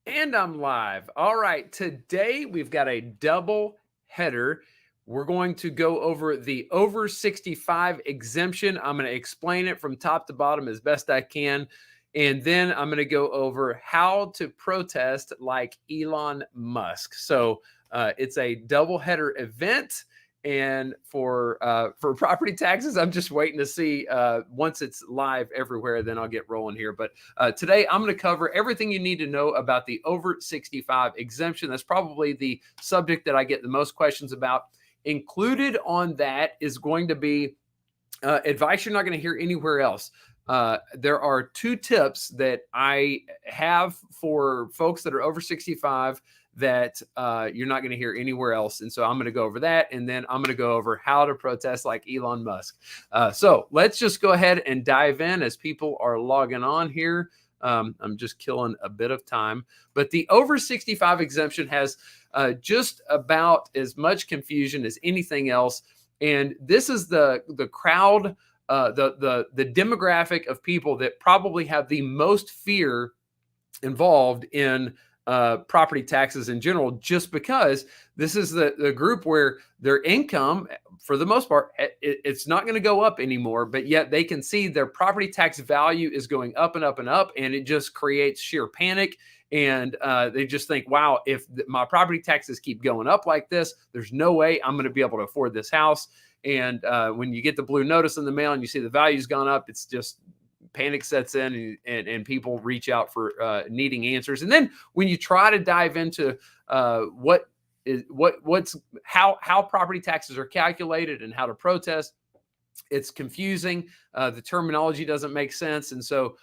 And I'm live. All right. Today we've got a double header. We're going to go over the over 65 exemption. I'm going to explain it from top to bottom as best I can. And then I'm going to go over how to protest like Elon Musk. So it's a double header event. And for property taxes, I'm just waiting to see once it's live everywhere, then I'll get rolling here. But today, I'm going to cover everything you need to know about the over 65 exemption. That's probably the subject that I get the most questions about. Included on that is going to be advice you're not going to hear anywhere else. There are two tips that I have for folks that are over 65 that you're not going to hear anywhere else. And so I'm going to go over that. And then I'm going to go over how to protest like Elon Musk. So let's just go ahead and dive in as people are logging on here. I'm just killing a bit of time. But the over 65 exemption has just about as much confusion as anything else. And this is the crowd, the demographic of people that probably have the most fear involved in property taxes in general, just because this is the group where their income, for the most part, it's not going to go up anymore, but yet they can see their property tax value is going up and up and up, and it just creates sheer panic. And they just think, wow, if my property taxes keep going up like this, there's no way I'm going to be able to afford this house. And when you get the blue notice in the mail and you see the value's gone up, it's just panic sets in, and people reach out for needing answers. And then when you try to dive into how property taxes are calculated and how to protest, it's confusing. The terminology doesn't make sense. And so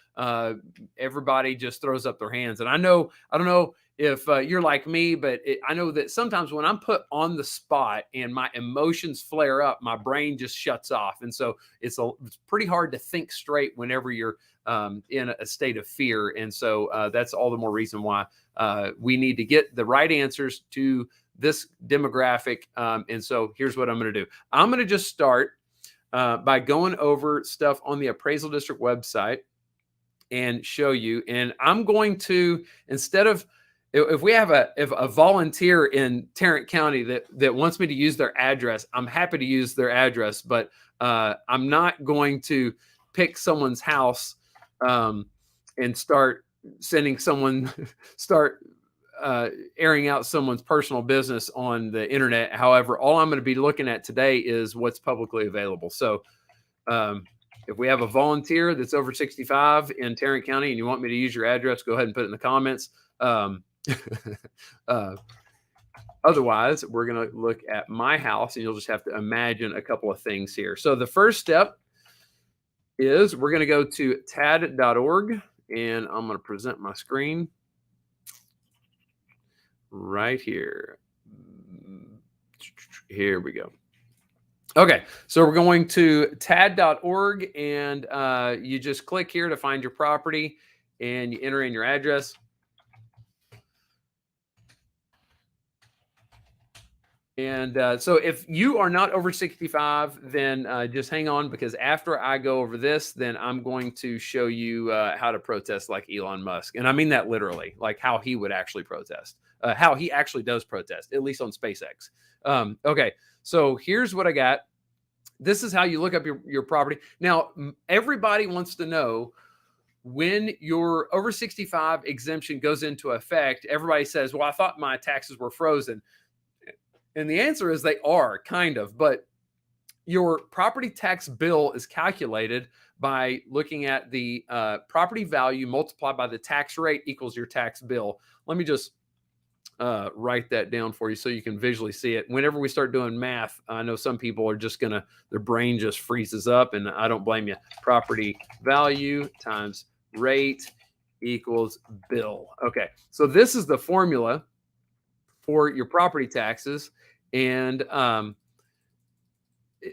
everybody just throws up their hands. And I don't know if you're like me, but I know that sometimes when I'm put on the spot and my emotions flare up, my brain just shuts off. And so it's pretty hard to think straight whenever you're in a state of fear. And so that's all the more reason why we need to get the right answers to this demographic. And so here's what I'm going to do. I'm going to just start by going over stuff on the appraisal district website and show you. And I'm going to, instead of, if we have a volunteer in Tarrant County that wants me to use their address, I'm happy to use their address, but I'm not going to pick someone's house and start sending someone, airing out someone's personal business on the internet. However, all I'm going to be looking at today is what's publicly available. So if we have a volunteer that's over 65 in Tarrant County and you want me to use your address, go ahead and put it in the comments. Otherwise, we're going to look at my house, and you'll just have to imagine a couple of things here. So the first step is we're going to go to tad.org, and I'm going to present my screen right here. Here we go. Okay, so we're going to tad.org, and you just click here to find your property, and you enter in your address. And so if you are not over 65, then just hang on, because after I go over this, then I'm going to show you how to protest like Elon Musk. And I mean that literally, like how he would actually protest, how he actually does protest, at least on SpaceX. Okay, so here's what I got. This is how you look up your property. Now, everybody wants to know, when your over 65 exemption goes into effect, everybody says, well, I thought my taxes were frozen. And the answer is they are, kind of, but your property tax bill is calculated by looking at the property value multiplied by the tax rate equals your tax bill. Let me just write that down for you so you can visually see it. Whenever we start doing math, I know some people are just their brain just freezes up, and I don't blame you. Property value times rate equals bill. Okay, so this is the formula for your property taxes. And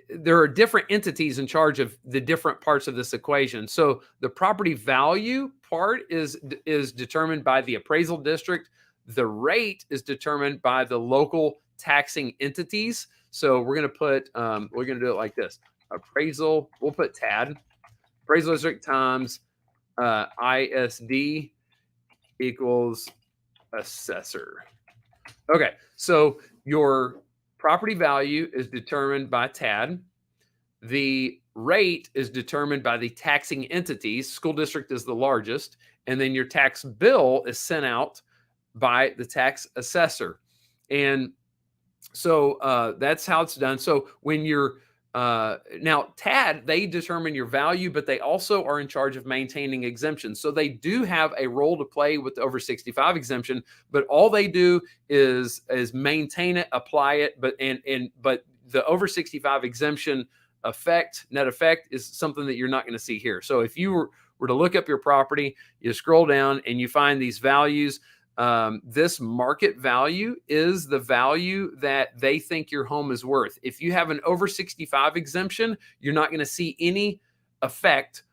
there are different entities in charge of the different parts of this equation. So the property value part is determined by the appraisal district. The rate is determined by the local taxing entities. So we're going to do it like this. Appraisal, we'll put TAD, appraisal district times ISD equals assessor. Okay, so your property value is determined by TAD. The rate is determined by the taxing entities. School district is the largest. And then your tax bill is sent out by the tax assessor. And so that's how it's done. So when you're now TAD, they determine your value, but they also are in charge of maintaining exemptions. So they do have a role to play with the over 65 exemption, but all they do is maintain it, apply it. But the over 65 exemption net effect is something that you're not going to see here. So if you were to look up your property, you scroll down and you find these values. This market value is the value that they think your home is worth. If you have an over 65 exemption, you're not going to see any effect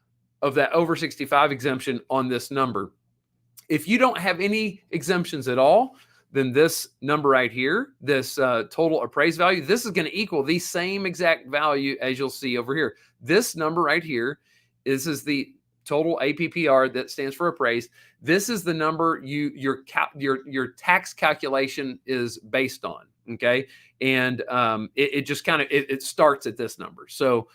of that over 65 exemption on this number. If you don't have any exemptions at all, then this number right here, this total appraised value, this is going to equal the same exact value as you'll see over here. This number right here is the total APPR, that stands for appraised. This is the number your tax calculation is based on. Okay, and it just kind of it starts at this number. So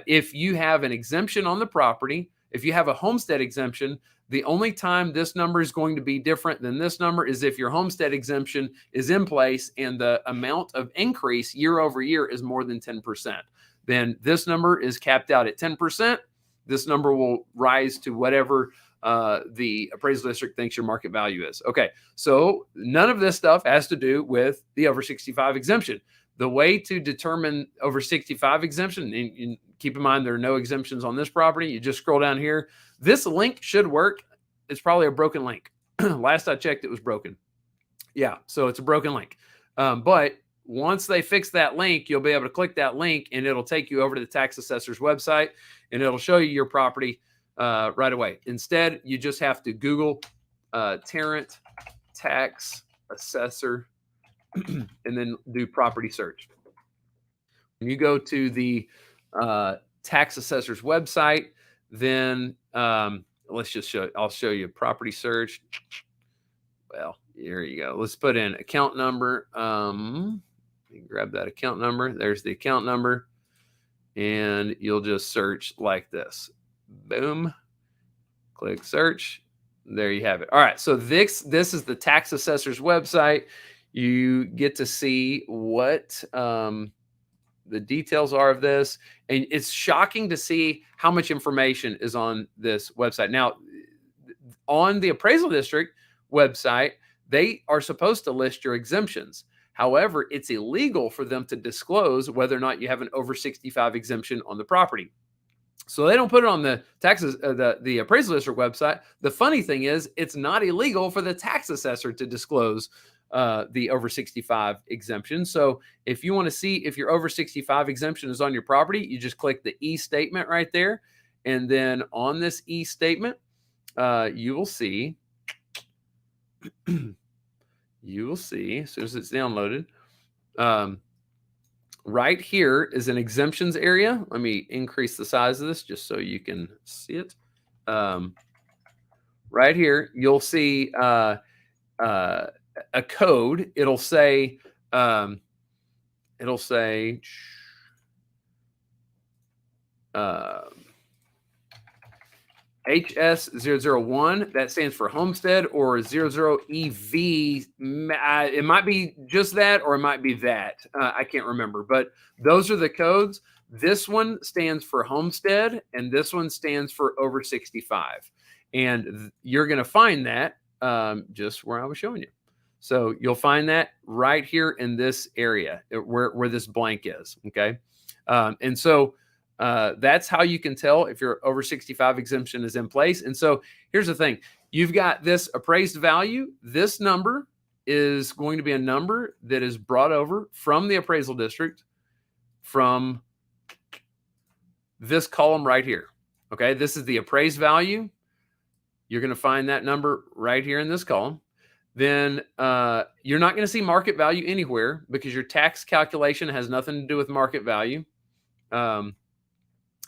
if you have an exemption on the property, if you have a homestead exemption, the only time this number is going to be different than this number is if your homestead exemption is in place and the amount of increase year over year is more than 10%. Then this number is capped out at 10%. This number will rise to whatever the appraisal district thinks your market value is. Okay, so none of this stuff has to do with the over 65 exemption. The way to determine over 65 exemption, and keep in mind there are no exemptions on this property, you just scroll down here. This link should work. It's probably a broken link. Last I checked, it was broken. Yeah, so it's a broken link. But once they fix that link, you'll be able to click that link and it'll take you over to the tax assessor's website and it'll show you your property right away. Instead, you just have to Google Tarrant tax assessor and then do property search. When you go to the tax assessor's website, then let's just I'll show you property search. Well, here you go. Let's put in account number. Grab that account number. There's the account number. And you'll just search like this. Boom. Click search. There you have it. All right. So this is the tax assessor's website. You get to see what the details are of this. And it's shocking to see how much information is on this website. Now, on the appraisal district website, they are supposed to list your exemptions. However, it's illegal for them to disclose whether or not you have an over 65 exemption on the property. So they don't put it on the taxes, the appraisal district website. The funny thing is, it's not illegal for the tax assessor to disclose the over 65 exemption. So if you want to see if your over 65 exemption is on your property, you just click the E statement right there. And then on this E statement, you will see, as soon as it's downloaded, right here is an exemptions area. Let me increase the size of this just so you can see it. Right here, you'll see a code. It'll say HS001, that stands for homestead, or 00EV. It might be just that, or it might be that. I can't remember, but those are the codes. This one stands for homestead, and this one stands for over 65. And you're going to find that just where I was showing you. So you'll find that right here in this area where this blank is. Okay. And so that's how you can tell if your over 65 exemption is in place. And so here's the thing. You've got this appraised value. This number is going to be a number that is brought over from the appraisal district from this column right here. Okay. This is the appraised value. You're going to find that number right here in this column. Then you're not going to see market value anywhere because your tax calculation has nothing to do with market value.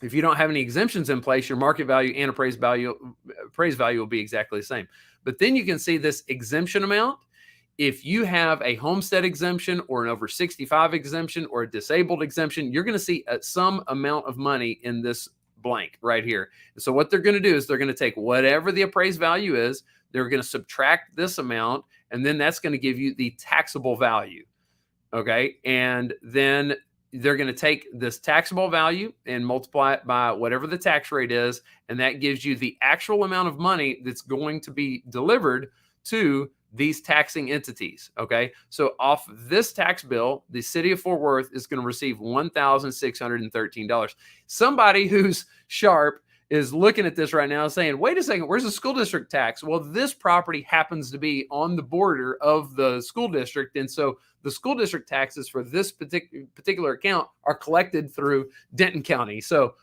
If you don't have any exemptions in place, your market value and appraised value will be exactly the same. But then you can see this exemption amount. If you have a homestead exemption or an over 65 exemption or a disabled exemption, you're going to see some amount of money in this blank right here. So what they're going to do is they're going to take whatever the appraised value is, they're going to subtract this amount, and then that's going to give you the taxable value. Okay. And then they're going to take this taxable value and multiply it by whatever the tax rate is. And that gives you the actual amount of money that's going to be delivered to these taxing entities. Okay. So off this tax bill, the city of Fort Worth is going to receive $1,613. Somebody who's sharp is looking at this right now saying, wait a second, where's the school district tax? Well, this property happens to be on the border of the school district. And so the school district taxes for this particular account are collected through Denton County. So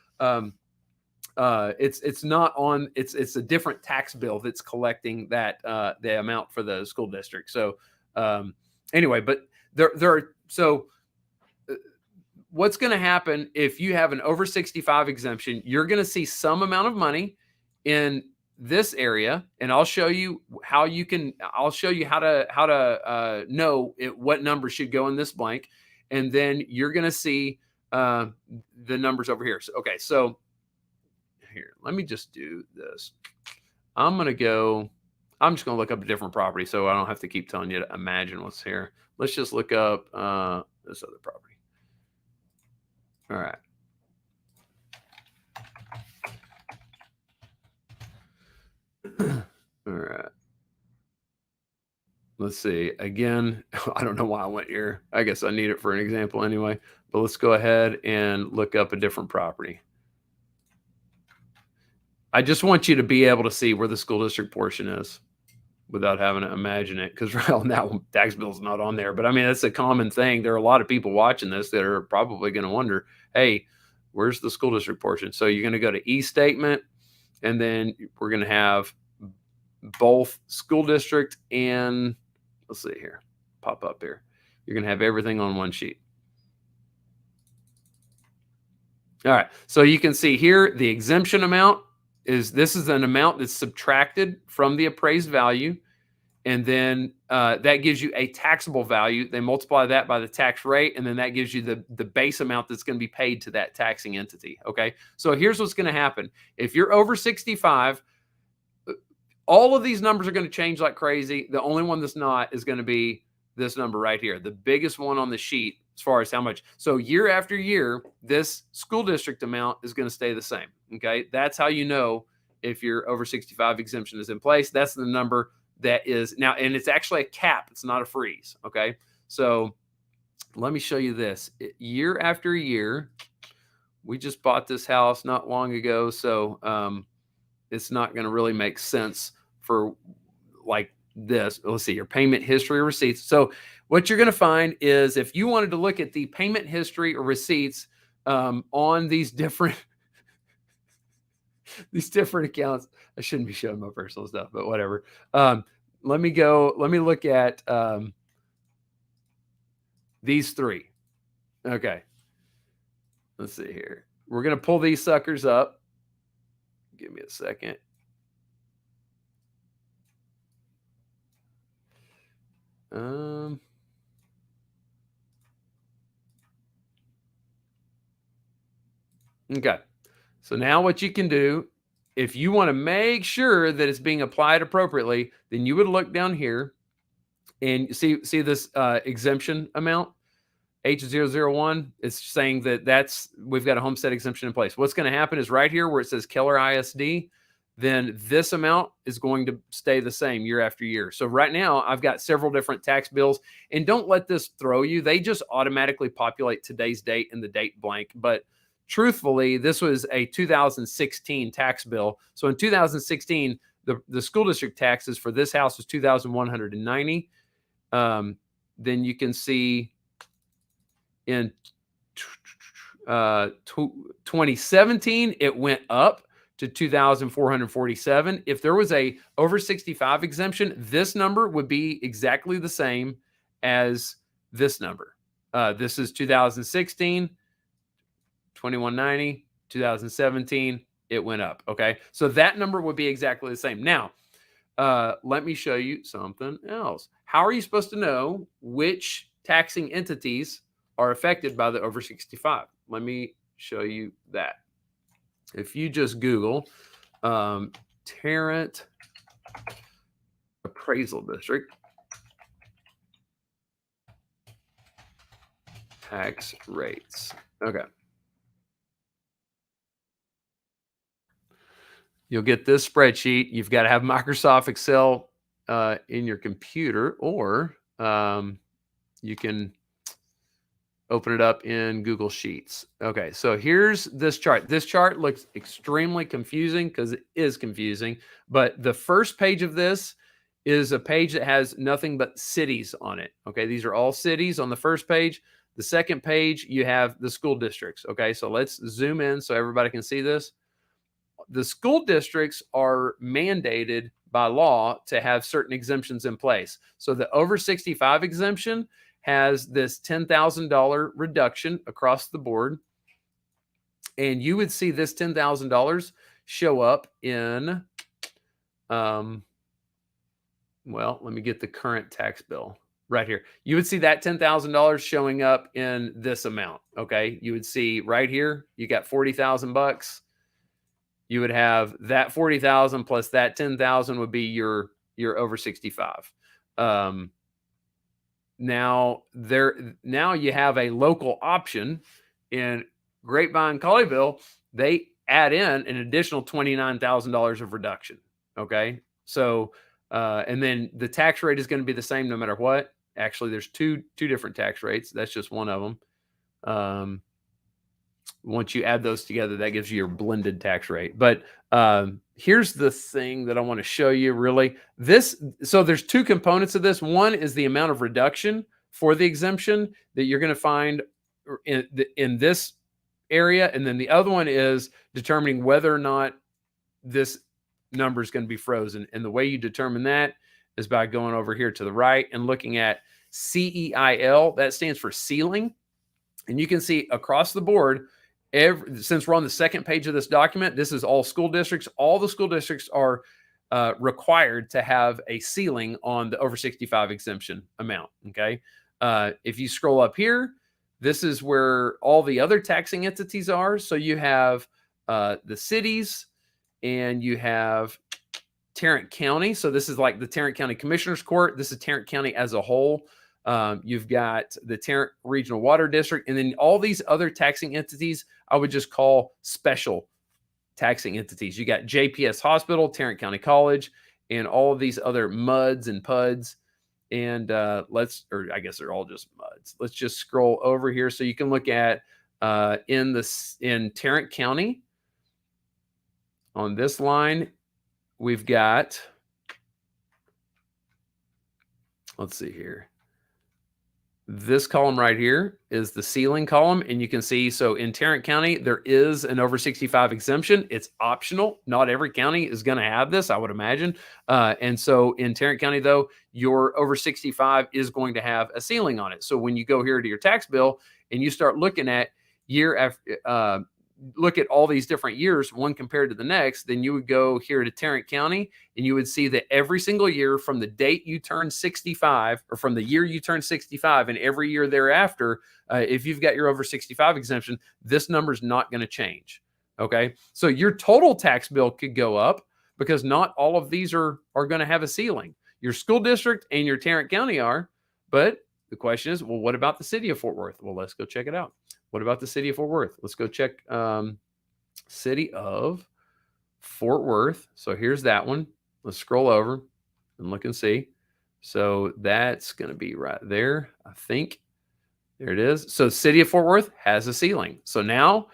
it's not on, it's a different tax bill that's collecting that the amount for the school district. So anyway, but what's going to happen if you have an over 65 exemption, you're going to see some amount of money in this area, and I'll show you how you can, I'll show you how to know what number should go in this blank. And then you're going to see the numbers over here. So, okay. So here, let me just do this. I'm just going to look up a different property so I don't have to keep telling you to imagine what's here. Let's just look up this other property. All right. All right. Let's see. Again, I don't know why I went here. I guess I need it for an example anyway. But let's go ahead and look up a different property. I just want you to be able to see where the school district portion is without having to imagine it, because right now tax bill is not on there. But I mean, that's a common thing. There are a lot of people watching this that are probably going to wonder, hey, where's the school district portion? So you're going to go to e-statement, and then we're going to have both school district and, let's see here, pop up here. You're going to have everything on one sheet. All right. So you can see here the exemption amount this is an amount that's subtracted from the appraised value. And then that gives you a taxable value. They multiply that by the tax rate, and then that gives you the base amount that's going to be paid to that taxing entity. Okay. So here's what's going to happen. If you're over 65, all of these numbers are going to change like crazy. The only one that's not is going to be this number right here, the biggest one on the sheet as far as how much. So year after year, this school district amount is going to stay the same. Okay. That's how you know if your over 65 exemption is in place. That's the number that is now, and it's actually a cap. It's not a freeze. Okay. So let me show you this. Year after year, we just bought this house not long ago. So it's not going to really make sense for like this. Let's see your payment history or receipts. So what you're going to find is if you wanted to look at the payment history or receipts on these different accounts, I shouldn't be showing my personal stuff, but whatever. Let me look at these three. Okay. Let's see here. We're going to pull these suckers up. Give me a second. Okay. So now what you can do, if you want to make sure that it's being applied appropriately, then you would look down here and see this exemption amount, H001. It's saying that we've got a homestead exemption in place. What's going to happen is right here where it says Keller ISD, then this amount is going to stay the same year after year. So right now I've got several different tax bills, and don't let this throw you. They just automatically populate today's date and the date blank. But truthfully, this was a 2016 tax bill. So in 2016, the school district taxes for this house was $2,190. Then you can see in 2017, it went up to 2,447. If there was a over 65 exemption, this number would be exactly the same as this number. This is 2016, 2190, 2017, it went up. Okay. So that number would be exactly the same. Now, let me show you something else. How are you supposed to know which taxing entities are affected by the over 65? Let me show you that. If you just Google Tarrant Appraisal District tax rates. Okay. You'll get this spreadsheet. You've got to have Microsoft Excel in your computer, or you can open it up in Google Sheets. Okay, so here's this chart. This chart looks extremely confusing because it is confusing, but the first page of this is a page that has nothing but cities on it. Okay, these are all cities on the first page. The second page, you have the school districts. Okay, so let's zoom in so everybody can see this. The school districts are mandated by law to have certain exemptions in place. So the over 65 exemption has this $10,000 reduction across the board. And you would see this $10,000 show up in, well, let me get the current tax bill right here. You would see that $10,000 showing up in this amount. Okay. You would see right here, you got 40,000 bucks. You would have that 40,000 plus that 10,000 would be your over 65. Now you have a local option in Grapevine, Colleyville. They add in an additional $29,000 of reduction. Okay, so and then the tax rate is going to be the same no matter what. Actually, there's two different tax rates. That's just one of them. Once you add those together, that gives you your blended tax rate. But here's the thing that I want to show you really. So there's two components of this. One is the amount of reduction for the exemption that you're going to find in this area. And then the other one is determining whether or not this number is going to be frozen. And the way you determine that is by going over here to the right and looking at CEIL. That stands for ceiling. And you can see across the board, since we're on the second page of this document, this is all school districts. All the school districts are required to have a ceiling on the over 65 exemption amount. Okay. If you scroll up here, this is where all the other taxing entities are. So you have the cities and you have Tarrant County. So this is like the Tarrant County Commissioner's Court. This is Tarrant County as a whole. You've got the Tarrant Regional Water District, and then all these other taxing entities, I would just call special taxing entities. You got JPS Hospital, Tarrant County College, and all of these other MUDs and PUDs. And I guess they're all just MUDs. Let's just scroll over here so you can look at in Tarrant County. On this line, we've got, let's see here. This column right here is the ceiling column. And you can see, so in Tarrant County, there is an over 65 exemption. It's optional. Not every county is going to have this, I would imagine. And so in Tarrant County, though, your over 65 is going to have a ceiling on it. So when you go here to your tax bill and you start looking at year after, look at all these different years, one compared to the next, then you would go here to Tarrant County and you would see that every single year from the date you turn 65 or from the year you turn 65 and every year thereafter, if you've got your over 65 exemption, this number is not going to change. Okay. So your total tax bill could go up because not all of these are going to have a ceiling. Your school district and your Tarrant County are, but the question is, well, what about the city of Fort Worth? Well, let's go check it out. What about the city of Fort Worth? Let's go check city of Fort Worth. So here's that one. Let's scroll over and look and see. So that's going to be right there, I think. There it is. So city of Fort Worth has a ceiling. So now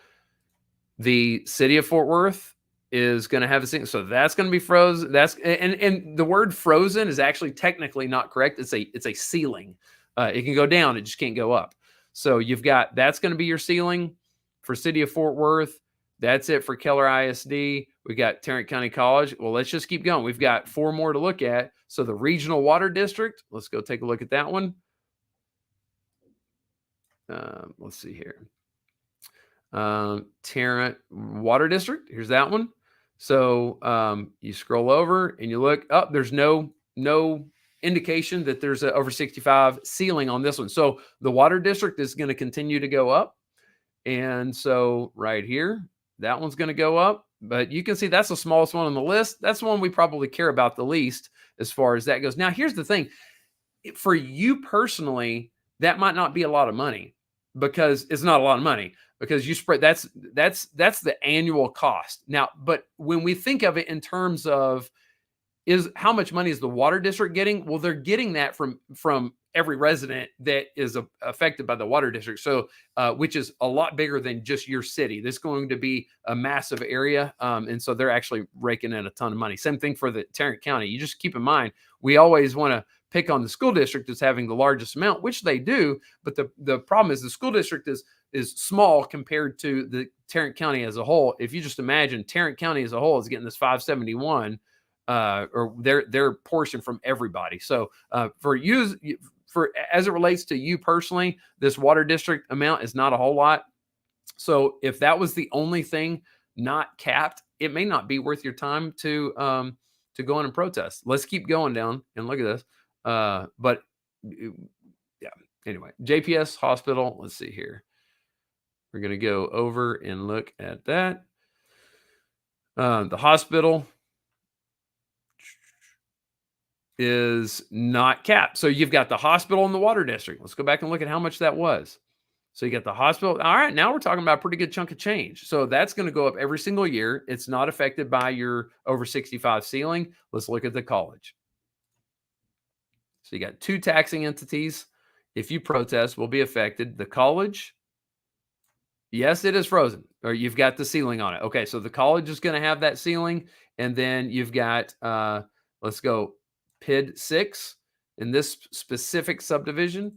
the city of Fort Worth is going to have a ceiling. So that's going to be frozen. And the word frozen is actually technically not correct. It's a ceiling. It can go down. It just can't go up. So you've got, that's going to be your ceiling for city of Fort Worth. That's it for Keller ISD. We got Tarrant County College. Well, let's just keep going. We've got 4 more to look at. So the Regional Water District, let's go take a look at that one. Let's see here. Tarrant Water District, here's that one. So you scroll over and you look up, there's no indication that there's an over 65 ceiling on this one. So the water district is going to continue to go up. And so right here, that one's going to go up. But you can see that's the smallest one on the list. That's the one we probably care about the least as far as that goes. Now, here's the thing. For you personally, that might not be a lot of money, because it's not a lot of money, because you spread that's the annual cost. Now, but when we think of it in terms of is how much money is the water district getting? Well, they're getting that from every resident that is affected by the water district. So, which is a lot bigger than just your city. This is going to be a massive area. And so they're actually raking in a ton of money. Same thing for the Tarrant County. You just keep in mind, we always want to pick on the school district as having the largest amount, which they do. But the problem is the school district is small compared to the Tarrant County as a whole. If you just imagine Tarrant County as a whole is getting this 571, or their portion from everybody. So for as it relates to you personally, this water district amount is not a whole lot. So if that was the only thing not capped, it may not be worth your time to go in and protest. Let's keep going down and look at this. But yeah, anyway, JPS Hospital. Let's see here. We're going to go over and look at that. The hospital is not capped. So you've got the hospital and the water district. Let's go back and look at how much that was. So you got the hospital. All right, now we're talking about a pretty good chunk of change. So that's going to go up every single year. It's not affected by your over 65 ceiling. Let's look at the college. So you got two taxing entities. If you protest, will be affected. The college, yes, it is frozen, or you've got the ceiling on it. Okay, so the college is going to have that ceiling. And then you've got, let's go, PID 6 in this specific subdivision.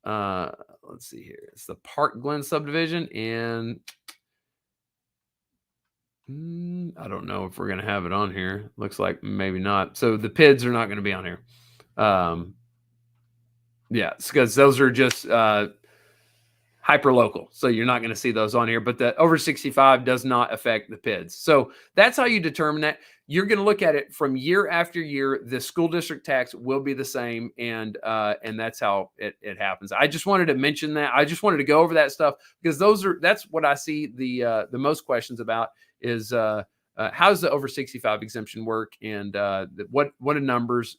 Let's see here. It's the Park Glen subdivision, and I don't know if we're going to have it on here. Looks like maybe not. So the PIDs are not going to be on here. Yeah, it's because those are just hyper local. So you're not going to see those on here, but the over 65 does not affect the PIDs. So that's how you determine that. You're going to look at it from year after year. The school district tax will be the same. And that's how it happens. I just wanted to mention that. I just wanted to go over that stuff because that's what I see the most questions about is, how does the over 65 exemption work? And what numbers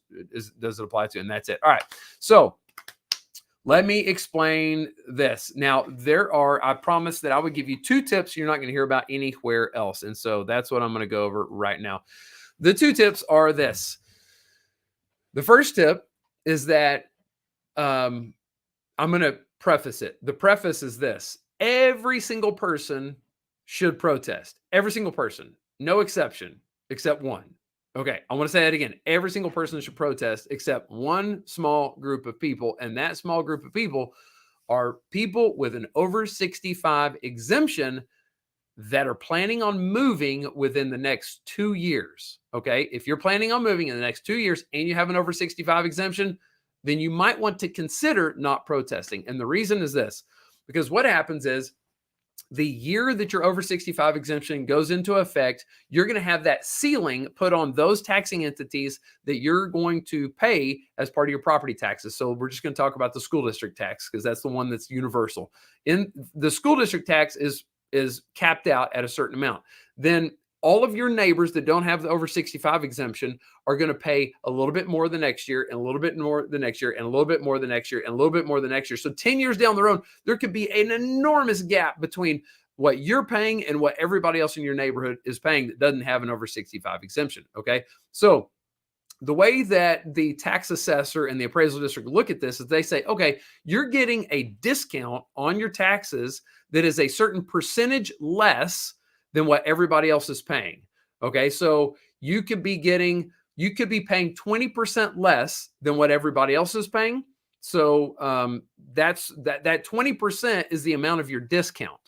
does it apply to? And that's it. All right. So let me explain this. Now, I promised that I would give you 2 tips you're not going to hear about anywhere else. And so that's what I'm going to go over right now. The 2 tips are this. The first tip is that I'm going to preface it. The preface is this. Every single person should protest. Every single person. No exception, except one. Okay, I want to say that again. Every single person should protest except one small group of people. And that small group of people are people with an over 65 exemption that are planning on moving within the next 2 years. Okay, if you're planning on moving in the next 2 years and you have an over 65 exemption, then you might want to consider not protesting. And the reason is this, because what happens is, the year that your over 65 exemption goes into effect, you're going to have that ceiling put on those taxing entities that you're going to pay as part of your property taxes. So we're just going to talk about the school district tax because that's the one that's universal. In the school district tax is capped out at a certain amount. Then all of your neighbors that don't have the over 65 exemption are going to pay a little bit more the next year and a little bit more the next year and a little bit more the next year and a little bit more the next year. So 10 years down the road, there could be an enormous gap between what you're paying and what everybody else in your neighborhood is paying that doesn't have an over 65 exemption. Okay. So the way that the tax assessor and the appraisal district look at this is they say, okay, you're getting a discount on your taxes that is a certain percentage less than what everybody else is paying. Okay. So you could be paying 20% less than what everybody else is paying. So that 20% is the amount of your discount.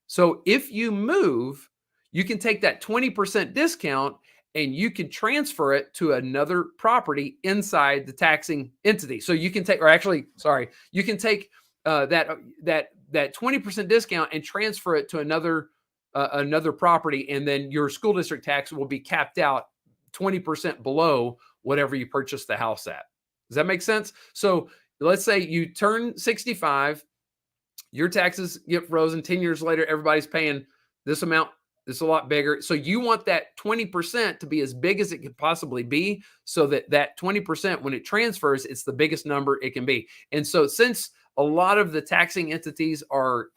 So if you move, you can take that 20% discount and you can transfer it to another property inside the taxing entity. So you can take, you can take that 20% discount and transfer it to another another property, and then your school district tax will be capped out 20% below whatever you purchased the house at. Does that make sense? So let's say you turn 65, your taxes get frozen. 10 years later, everybody's paying this amount. It's a lot bigger. So you want that 20% to be as big as it could possibly be, so that that 20%, when it transfers, it's the biggest number it can be. And so since a lot of the taxing entities are,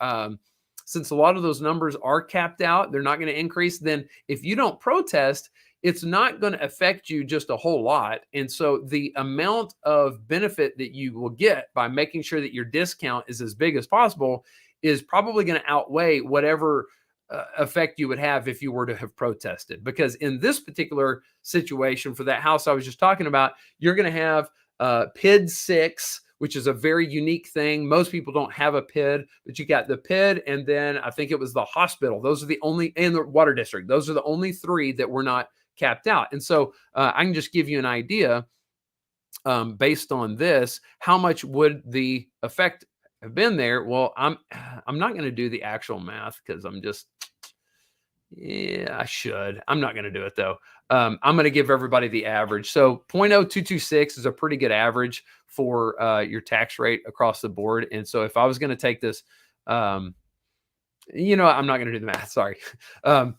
since a lot of those numbers are capped out, they're not going to increase, then if you don't protest, it's not going to affect you just a whole lot. And so the amount of benefit that you will get by making sure that your discount is as big as possible is probably going to outweigh whatever effect you would have if you were to have protested. Because in this particular situation, for that house I was just talking about, you're going to have PID 6, which is a very unique thing. Most people don't have a PID, but you got the PID, and then I think it was the hospital. Those are the only, and the water district. Those are the only three that were not capped out. And so I can just give you an idea based on this, how much would the effect have been there? Well, I'm not going to do the actual math because I should. I'm not going to do it though. I'm going to give everybody the average. So 0.0226 is a pretty good average for your tax rate across the board. And so if I was going to take this, I'm not going to do the math. Sorry. I'm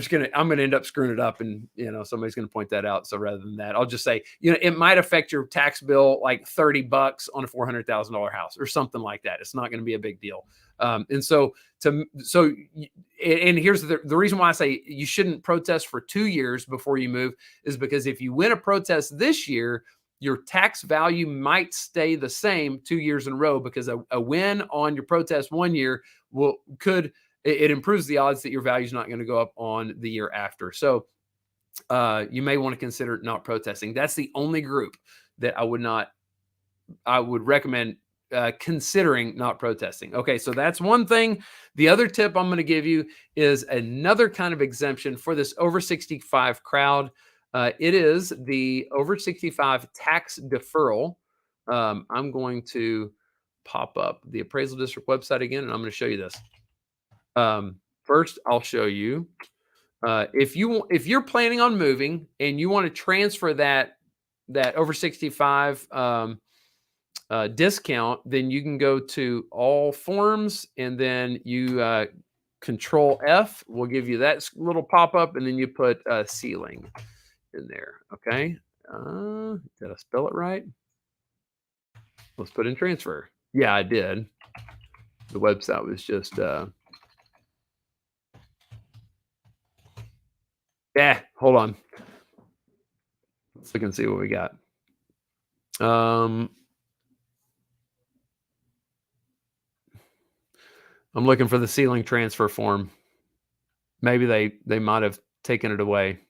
going to end up screwing it up, and, somebody's going to point that out. So rather than that, I'll just say, it might affect your tax bill like $30 on a $400,000 house or something like that. It's not going to be a big deal. And here's the reason why I say you shouldn't protest for 2 years before you move is because if you win a protest this year, your tax value might stay the same 2 years in a row, because a win on your protest 1 year it improves the odds that your value is not going to go up on the year after. So you may want to consider not protesting. That's the only group that I would recommend considering not protesting. Okay, so that's one thing. The other tip I'm going to give you is another kind of exemption for this over 65 crowd. It is the over 65 tax deferral. I'm going to pop up the appraisal district website again, and I'm going to show you this. First, I'll show you if you're planning on moving and you want to transfer that over 65 discount, then you can go to all forms, and then you Control F will give you that little pop up, and then you put ceiling in there. Okay, did I spell it right? Let's put in transfer. Yeah, I did. The website was just hold on. Let's look and see what we got. I'm looking for the ceiling transfer form. Maybe they might have taken it away.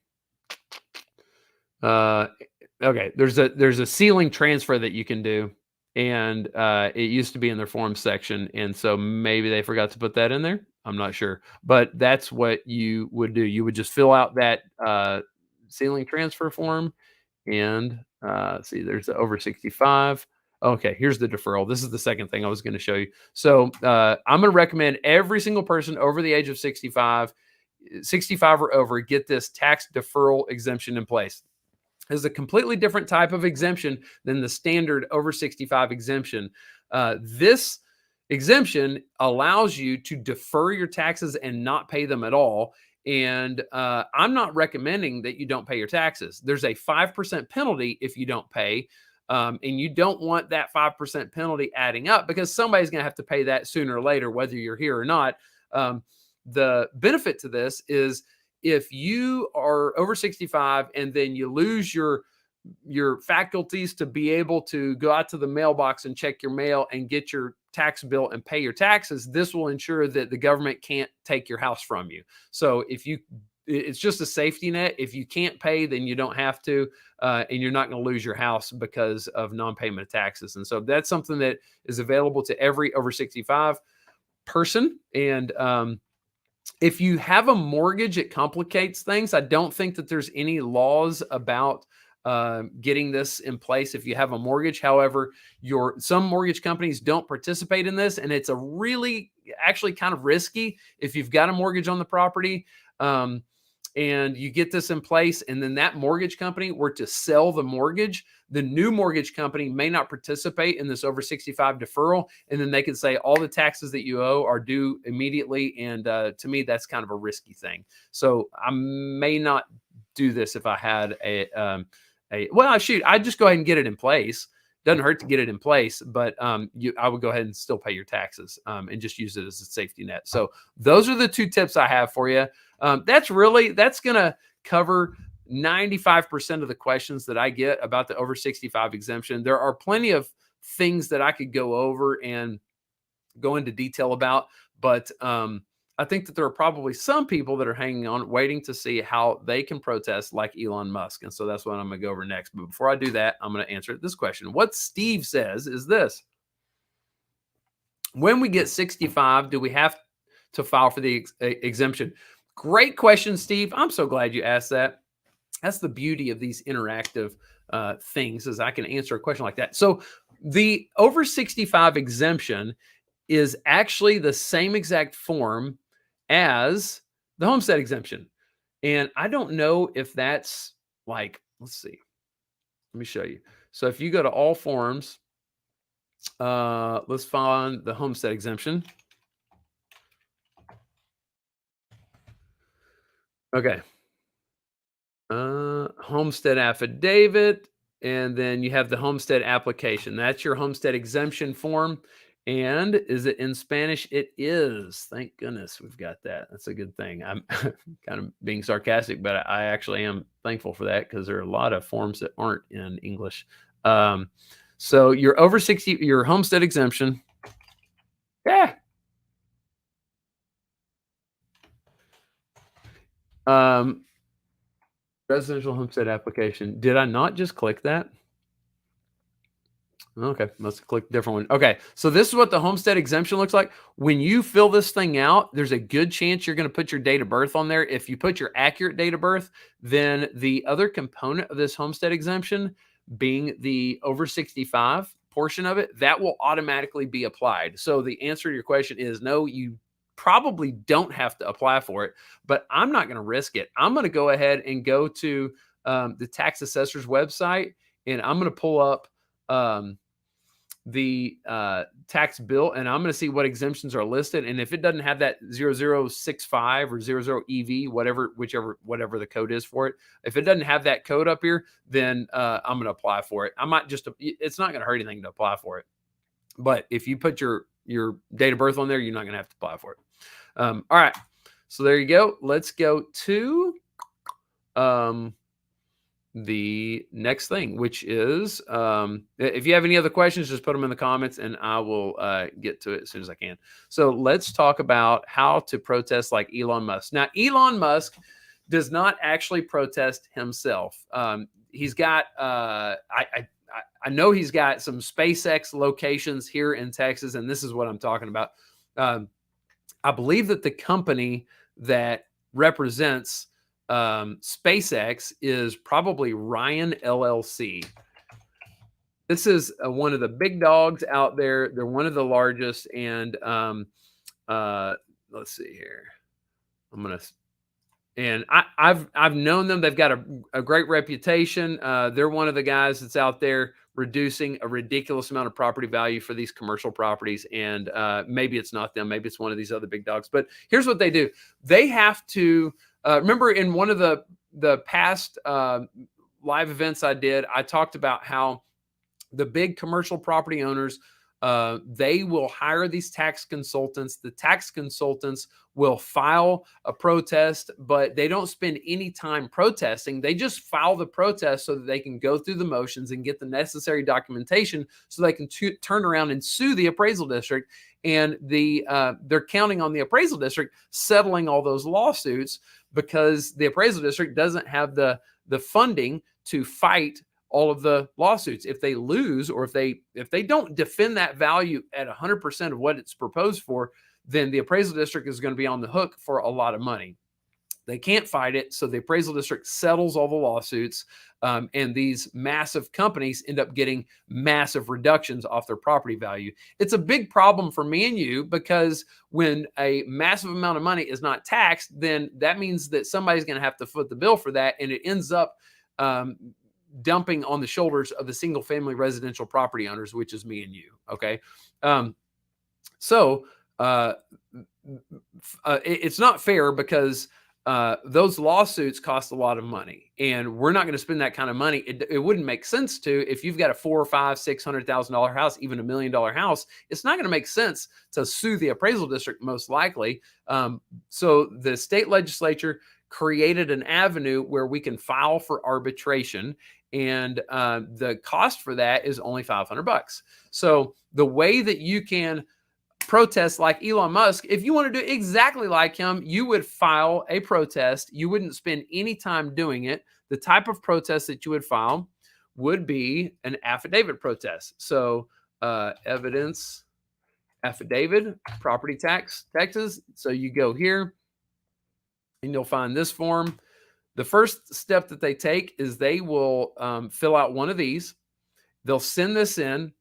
Okay, there's a ceiling transfer that you can do, and it used to be in their forms section, and so maybe they forgot to put that in there. I'm not sure, but that's what you would do. You would just fill out that ceiling transfer form, and see, there's the over 65. Okay, here's the deferral. This is the second thing I was going to show you. So I'm going to recommend every single person over the age of 65 or over, get this tax deferral exemption in place. It's a completely different type of exemption than the standard over 65 exemption. This exemption allows you to defer your taxes and not pay them at all. And I'm not recommending that you don't pay your taxes. There's a 5% penalty if you don't pay. And you don't want that 5% penalty adding up, because somebody's going to have to pay that sooner or later, whether you're here or not. The benefit to this is, if you are over 65 and then you lose your faculties to be able to go out to the mailbox and check your mail and get your tax bill and pay your taxes, this will ensure that the government can't take your house from you. So it's just a safety net. If you can't pay, then you don't have to, and you're not going to lose your house because of non-payment of taxes. And so that's something that is available to every over 65 person. And if you have a mortgage, it complicates things. I don't think that there's any laws about getting this in place if you have a mortgage. However, some mortgage companies don't participate in this, and it's a really actually kind of risky if you've got a mortgage on the property. And you get this in place, and then that mortgage company were to sell the mortgage, the new mortgage company may not participate in this over 65 deferral, and then they can say all the taxes that you owe are due immediately. And to me, that's kind of a risky thing. So I may not do this if I had well, shoot, I'd just go ahead and get it in place. Doesn't hurt to get it in place, but I would go ahead and still pay your taxes and just use it as a safety net. So those are the 2 tips I have for you. That's going to cover 95% of the questions that I get about the over 65 exemption. There are plenty of things that I could go over and go into detail about, but I think that there are probably some people that are hanging on, waiting to see how they can protest like Elon Musk. And so that's what I'm going to go over next. But before I do that, I'm going to answer this question. What Steve says is this: when we get 65, do we have to file for the exemption? Great question, Steve. I'm so glad you asked that. That's the beauty of these interactive things, is I can answer a question like that. So the over 65 exemption is actually the same exact form as the homestead exemption. And I don't know if that's like, let's see. Let me show you. So if you go to all forms, let's find the homestead exemption. Okay. Homestead affidavit, and then you have the homestead application. That's your homestead exemption form. And is it in Spanish? It is. Thank goodness we've got that. That's a good thing. I'm kind of being sarcastic, but I actually am thankful for that, because there are a lot of forms that aren't in English. So you're over 60, your homestead exemption. Yeah. Residential homestead application. Did I not just click that? Okay, let's click a different one. Okay, so this is what the homestead exemption looks like. When you fill this thing out, there's a good chance you're going to put your date of birth on there. If you put your accurate date of birth, then the other component of this homestead exemption, being the over 65 portion of it, that will automatically be applied. So the answer to your question is no, you probably don't have to apply for it, but I'm not going to risk it. I'm going to go ahead and go to the tax assessor's website, and I'm going to pull up the tax bill, and I'm going to see what exemptions are listed. And if it doesn't have that 0065 or 00EV, whatever the code is for it, if it doesn't have that code up here, then I'm going to apply for it. I might just, it's not going to hurt anything to apply for it. But if you put your date of birth on there, you're not going to have to apply for it. All right. So there you go. Let's go to the next thing, which is, if you have any other questions, just put them in the comments and I will get to it as soon as I can. So let's talk about how to protest like Elon Musk. Now, Elon Musk does not actually protest himself. He's got, I know he's got some SpaceX locations here in Texas, and this is what I'm talking about. I believe that the company that represents SpaceX is probably Ryan LLC. This is one of the big dogs out there. They're one of the largest. And let's see here. I've known them. They've got a great reputation. They're one of the guys that's out there reducing a ridiculous amount of property value for these commercial properties. And maybe it's not them. Maybe it's one of these other big dogs. But here's what they do. They have to remember, in one of the past live events I did, I talked about how the big commercial property owners, they will hire these tax consultants. The tax consultants will file a protest, but they don't spend any time protesting. They just file the protest so that they can go through the motions and get the necessary documentation so they can turn around and sue the appraisal district. And they're counting on the appraisal district settling all those lawsuits, because the appraisal district doesn't have the funding to fight all of the lawsuits. If they lose, or if they don't defend that value at 100% of what it's proposed for, then the appraisal district is going to be on the hook for a lot of money. They can't fight it, so the appraisal district settles all the lawsuits, and these massive companies end up getting massive reductions off their property value. It's a big problem for me and you, because when a massive amount of money is not taxed, then that means that somebody's going to have to foot the bill for that, and it ends up dumping on the shoulders of the single family residential property owners, which is me and you. Okay. It's not fair, because those lawsuits cost a lot of money, and we're not going to spend that kind of money. It wouldn't make sense to, if you've got a $400,000 or $500,000, $600,000 house, even $1 million house. It's not going to make sense to sue the appraisal district, most likely. So the state legislature created an avenue where we can file for arbitration, and the cost for that is only $500. So the way that you can protest like Elon Musk, if you want to do exactly like him, you would file a protest. You wouldn't spend any time doing it. The type of protest that you would file would be an affidavit protest. So evidence affidavit, property tax, Texas. So you go here and you'll find this form. The first step that they take is they will fill out one of these. They'll send this in.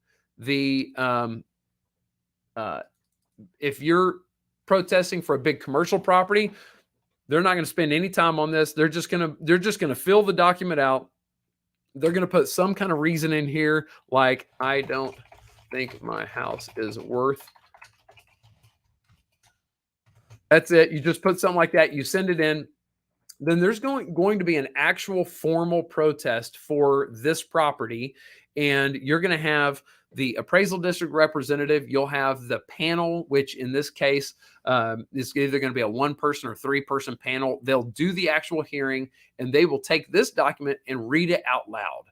If you're protesting for a big commercial property, they're not going to spend any time on this. They're just going to fill the document out. They're going to put some kind of reason in here, like, I don't think my house is worth. That's it. You just put something like that. You send it in. Then there's going to be an actual formal protest for this property, and you're going to have the appraisal district representative. You'll have the panel, which in this case is either going to be a 1-person or 3-person panel. They'll do the actual hearing, and they will take this document and read it out loud.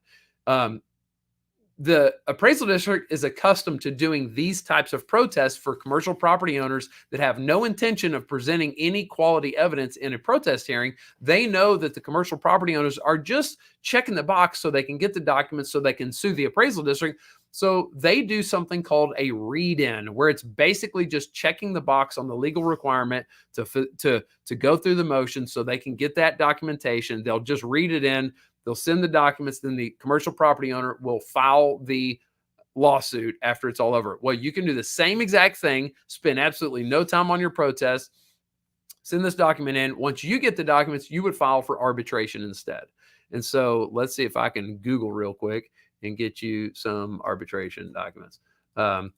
The appraisal district is accustomed to doing these types of protests for commercial property owners that have no intention of presenting any quality evidence in a protest hearing. They know that the commercial property owners are just checking the box so they can get the documents so they can sue the appraisal district. So they do something called a read-in, where it's basically just checking the box on the legal requirement to go through the motion so they can get that documentation. They'll just read it in. They'll send the documents, then the commercial property owner will file the lawsuit after it's all over. Well, you can do the same exact thing, spend absolutely no time on your protest, send this document in. Once you get the documents, you would file for arbitration instead. And so let's see if I can Google real quick and get you some arbitration documents. Okay.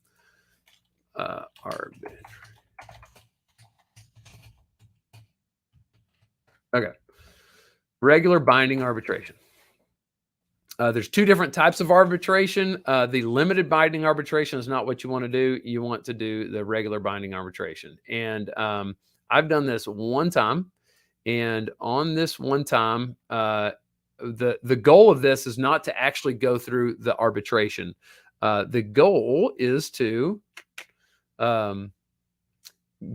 Regular binding arbitration. There's 2 different types of arbitration. The limited binding arbitration is not what you want to do. You want to do the regular binding arbitration. And I've done this one time. And on this one time, the goal of this is not to actually go through the arbitration. The goal is to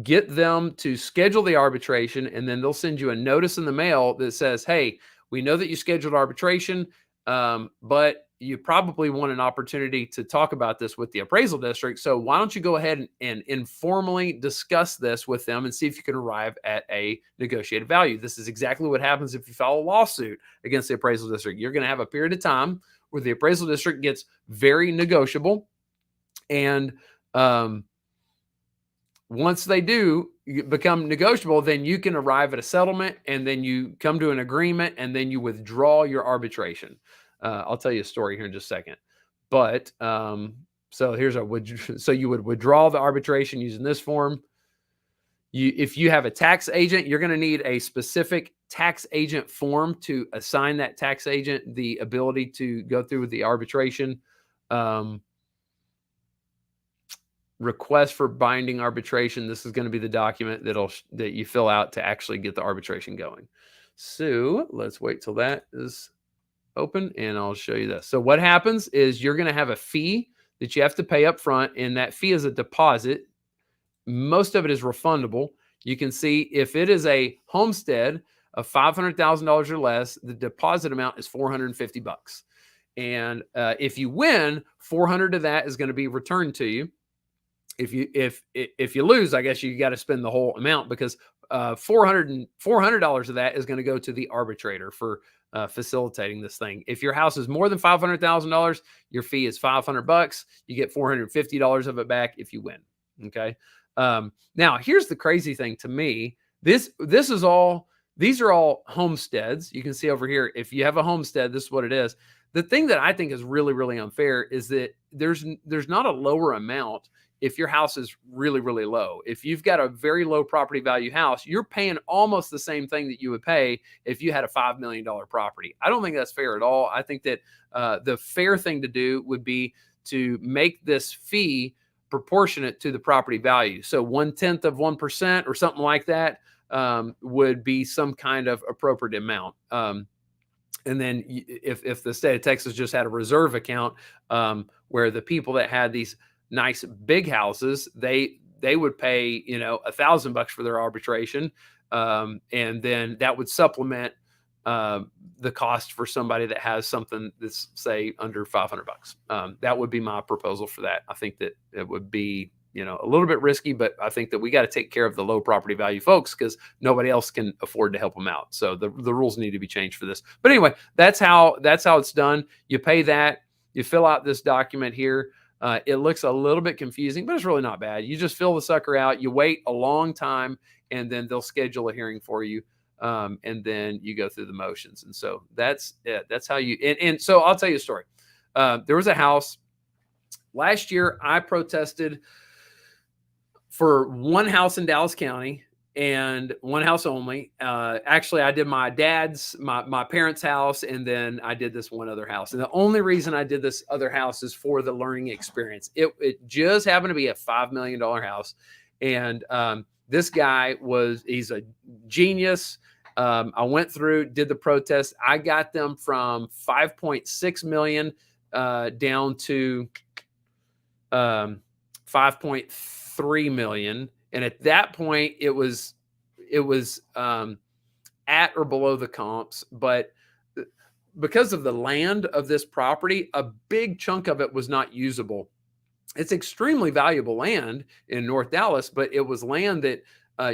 get them to schedule the arbitration, and then they'll send you a notice in the mail that says, hey, we know that you scheduled arbitration, but you probably want an opportunity to talk about this with the appraisal district. So why don't you go ahead and informally discuss this with them and see if you can arrive at a negotiated value. This is exactly what happens if you file a lawsuit against the appraisal district. You're going to have a period of time where the appraisal district gets very negotiable, and once they do become negotiable, then you can arrive at a settlement, and then you come to an agreement, and then you withdraw your arbitration. I'll tell you a story here in just a second. But so you would withdraw the arbitration using this form. If you have a tax agent, you're going to need a specific tax agent form to assign that tax agent the ability to go through with the arbitration. Request for binding arbitration. This is going to be the document that you fill out to actually get the arbitration going. So let's wait till that is open, and I'll show you this. So what happens is you're going to have a fee that you have to pay up front, and that fee is a deposit. Most of it is refundable. You can see if it is a homestead of $500,000 or less, the deposit amount is $450. And if you win, 400 of that is going to be returned to you. if you lose, I guess you got to spend the whole amount, because $400 of that is going to go to the arbitrator for facilitating this thing. If your house is more than $500,000, your fee is $500. You get $450 of it back if you win. Okay. Now here's the crazy thing to me. These are all homesteads. You can see over here, if you have a homestead, this is what it is. The thing that I think is really, really unfair is that there's not a lower amount if your house is really, really low. If you've got a very low property value house, you're paying almost the same thing that you would pay if you had a $5 million property. I don't think that's fair at all. I think that the fair thing to do would be to make this fee proportionate to the property value. So 1/10 of 1% or something like that would be some kind of appropriate amount. And then if the state of Texas just had a reserve account where the people that had these nice big houses, they would pay, $1,000 for their arbitration. And then that would supplement the cost for somebody that has something that's, say, under $500. That would be my proposal for that. I think that it would be, a little bit risky, but I think that we got to take care of the low property value folks, because nobody else can afford to help them out. So the rules need to be changed for this. But anyway, that's how it's done. You pay that, you fill out this document here. It looks a little bit confusing, but it's really not bad. You just fill the sucker out, you wait a long time, and then they'll schedule a hearing for you. And then you go through the motions. And so that's it. That's how you, and so I'll tell you a story. There was a house last year. I protested for one house in Dallas County, and one house only. Actually, I did my parents' house, and then I did this one other house. And the only reason I did this other house is for the learning experience. It just happened to be a $5 million house. And this guy he's a genius. I went through, did the protest. I got them from 5.6 million down to 5.3 million. And at that point, it was at or below the comps. But because of the land of this property, a big chunk of it was not usable. It's extremely valuable land in North Dallas, but it was land that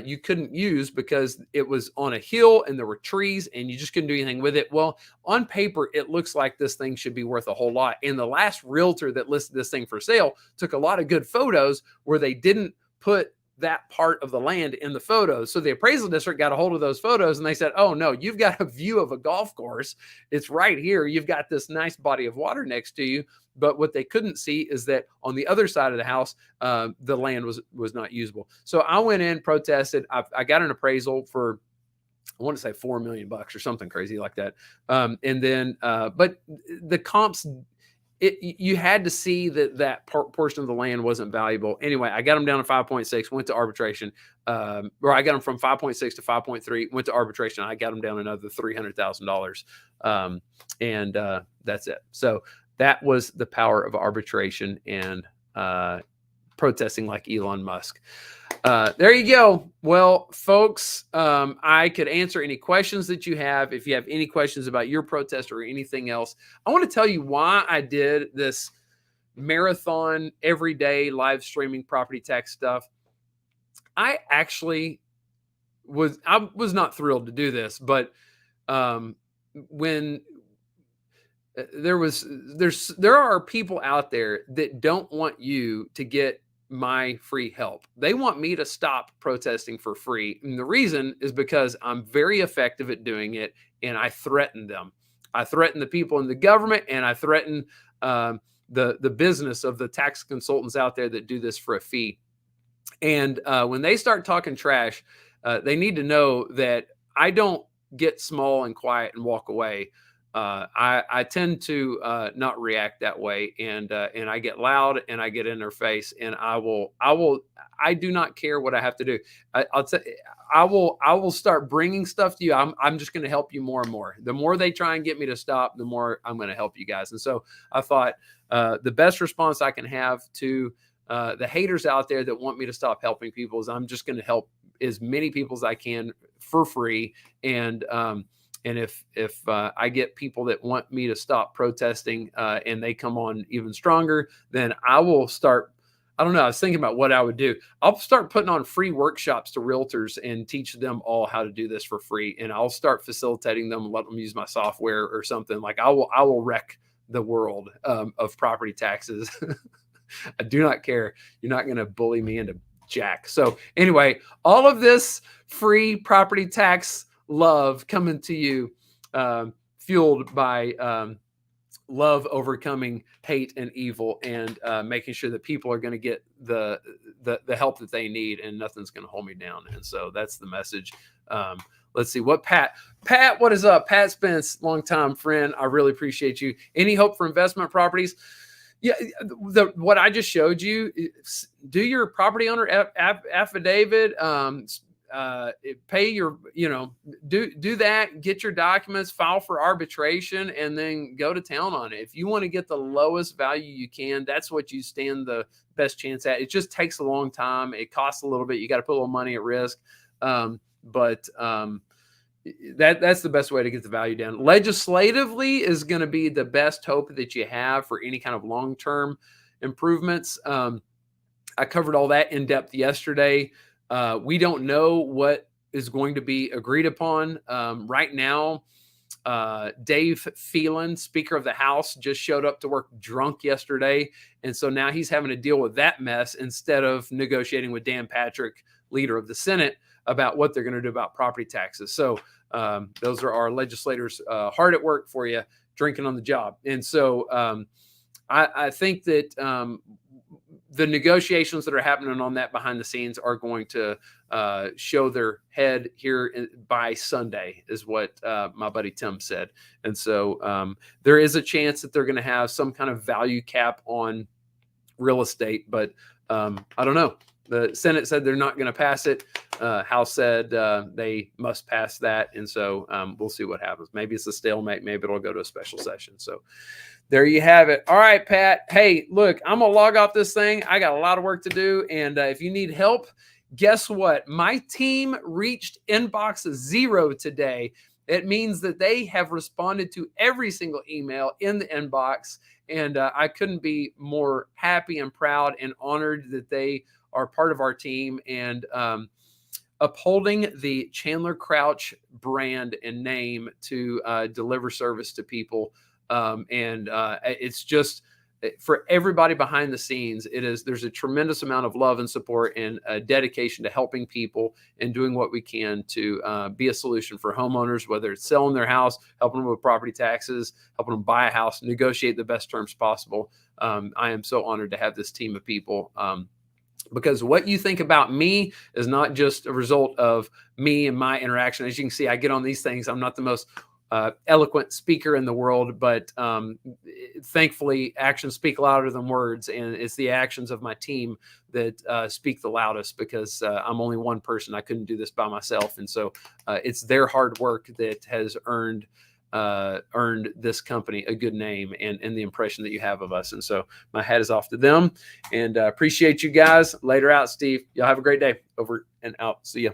you couldn't use because it was on a hill and there were trees and you just couldn't do anything with it. Well, on paper, it looks like this thing should be worth a whole lot. And the last realtor that listed this thing for sale took a lot of good photos where they didn't put that part of the land in the photos. So the appraisal district got a hold of those photos and they said, oh no, you've got a view of a golf course. It's right here. You've got this nice body of water next to you. But what they couldn't see is that on the other side of the house, the land was not usable. So I went in, protested. I got an appraisal for, I want to say $4 million or something crazy like that. And then, but the comps, you had to see that portion of the land wasn't valuable. Anyway, I got them down to 5.6, went to arbitration, or I got them from 5.6 to 5.3, went to arbitration. I got them down another $300,000. And that's it. So that was the power of arbitration and protesting like Elon Musk. There you go. Well, folks, I could answer any questions that you have. If you have any questions about your protest or anything else, I want to tell you why I did this marathon everyday live streaming property tax stuff. I actually was not thrilled to do this, but when there are people out there that don't want you to get my free help. They want me to stop protesting for free. And the reason is because I'm very effective at doing it, and I threaten them. I threaten the people in the government, and I threaten the business of the tax consultants out there that do this for a fee. And when they start talking trash, they need to know that I don't get small and quiet and walk away. I tend to not react that way, and I get loud and I get in their face, and I do not care what I have to do. I will start bringing stuff to you. I'm just going to help you more and more. The more they try and get me to stop, the more I'm going to help you guys. And so I thought the best response I can have to the haters out there that want me to stop helping people is I'm just going to help as many people as I can for free. And if I get people that want me to stop protesting and they come on even stronger, then I will start I don't know. I was thinking about what I would do. I'll start putting on free workshops to realtors and teach them all how to do this for free. And I'll start facilitating them and let them use my software or something. Like I will wreck the world of property taxes. I do not care. You're not going to bully me into jack. So anyway, all of this free property tax love coming to you, fueled by love overcoming hate and evil, and making sure that people are going to get the help that they need, and nothing's going to hold me down. And so that's the message. Let's see what Pat, what is up? Pat Spence, longtime friend. I really appreciate you. Any hope for investment properties? Yeah, what I just showed you, do your property owner affidavit, pay your, do that, get your documents, file for arbitration, and then go to town on it. If you want to get the lowest value you can, that's what you stand the best chance at. It just takes a long time. It costs a little bit. You got to put a little money at risk. But that's the best way to get the value down. Legislatively is going to be the best hope that you have for any kind of long-term improvements. I covered all that in depth yesterday. We don't know what is going to be agreed upon. Right now, Dave Phelan, Speaker of the House, just showed up to work drunk yesterday. And so now he's having to deal with that mess instead of negotiating with Dan Patrick, leader of the Senate, about what they're going to do about property taxes. So those are our legislators hard at work for you, drinking on the job. And so I think that the negotiations that are happening on that behind the scenes are going to show their head here by Sunday, is what my buddy Tim said. And so there is a chance that they're going to have some kind of value cap on real estate, but I don't know. The Senate said they're not going to pass it. House said they must pass that. And so we'll see what happens. Maybe it's a stalemate. Maybe it'll go to a special session. So there you have it. All right, Pat. Hey, look, I'm going to log off this thing. I got a lot of work to do. And if you need help, guess what? My team reached inbox 0 today. It means that they have responded to every single email in the inbox. And I couldn't be more happy and proud and honored that they are part of our team and upholding the Chandler Crouch brand and name to deliver service to people. It's just for everybody behind the scenes. There's a tremendous amount of love and support and dedication to helping people and doing what we can to be a solution for homeowners, whether it's selling their house, helping them with property taxes, helping them buy a house, negotiate the best terms possible. I am so honored to have this team of people. Because what you think about me is not just a result of me and my interaction. As you can see, I get on these things. I'm not the most eloquent speaker in the world, but thankfully actions speak louder than words. And it's the actions of my team that speak the loudest, because I'm only one person. I couldn't do this by myself. And so it's their hard work that has earned this company a good name and the impression that you have of us. And so my hat is off to them, and appreciate you guys. Later out, Steve. Y'all have a great day. Over and out. See ya.